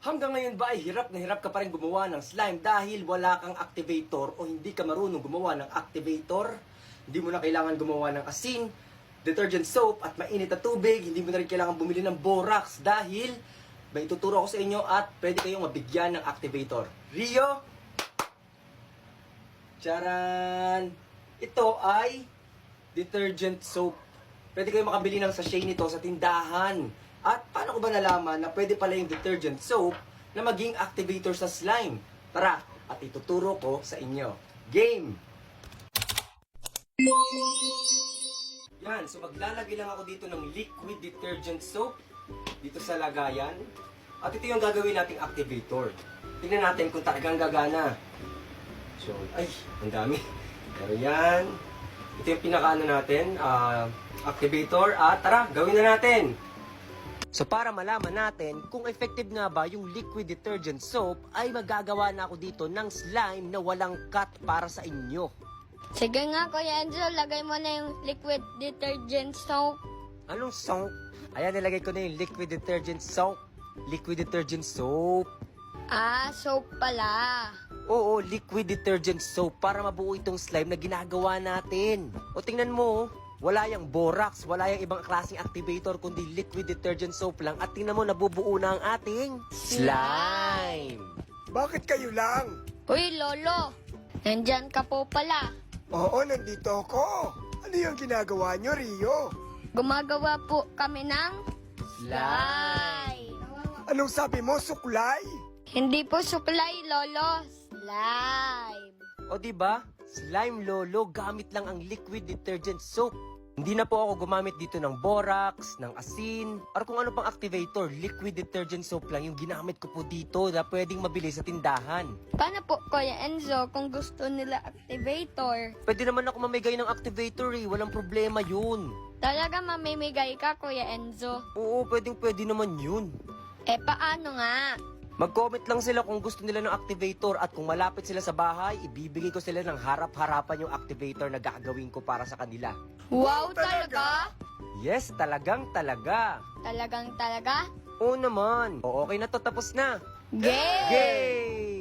Hanggang ngayon ba ay hirap na hirap ka pa rin gumawa ng slime dahil wala kang activator o hindi ka marunong gumawa ng activator? Hindi mo na kailangan gumawa ng asin, detergent soap at mainit na tubig. Hindi mo na rin kailangan bumili ng borax dahil may ituturo ko sa inyo at pwede kayong mabigyan ng activator. Rio! Charan! Ito ay detergent soap. Pwede kayong makabili ng sachet nito sa tindahan. At paano ko ba nalaman na pwede pala yung detergent soap na maging activator sa slime? Tara, at ituturo ko sa inyo. Game! Yan, so maglalagay lang ako dito ng liquid detergent soap dito sa lagayan. At ito yung gagawin nating activator. Tingnan natin kung talagang gagana. So, ay, ang dami. Pero yan. Ito yung pinakaano natin, activator. At tara, gawin na natin! So para malaman natin kung effective nga ba yung liquid detergent soap, ay magagawa na ako dito ng slime na walang cut para sa inyo. Sige nga, Kuya Enzo, lagay mo na yung liquid detergent soap. Anong soap? Ayan, nilagay ko na yung liquid detergent soap. Liquid detergent soap. Ah, soap pala. Oo, liquid detergent soap para mabuo itong slime na ginagawa natin. O tingnan mo, wala yung borax, wala yung ibang klaseng activator, kundi liquid detergent soap lang. At tingnan mo, nabubuo na ang ating slime. Bakit kayo lang? Uy, Lolo, nandyan ka po pala. Oo, nandito ako. Ano yung ginagawa nyo, Rio? Gumagawa po kami ng Slime. Anong sabi mo, suklay? Hindi po suklay, Lolo. Slime. O diba? Slime lolo, gamit lang ang liquid detergent soap. Hindi na po ako gumamit dito ng borax, ng asin, or kung ano pang activator. Liquid detergent soap lang yung ginamit ko po dito na pwedeng mabili sa tindahan. Paano po, Kuya Enzo, kung gusto nila activator? Pwede naman ako mamigay ng activator eh, walang problema yun. Talaga mamimigay ka, Kuya Enzo? Oo, pwede naman yun. Eh, paano nga? Mag-comment lang sila kung gusto nila ng activator at kung malapit sila sa bahay, ibibigay ko sila ng harap-harapan yung activator na gagawin ko para sa kanila. Wow, talaga? Yes, talagang talaga. Talagang talaga? Oo naman. O okay na to, tapos na. Game! Yay!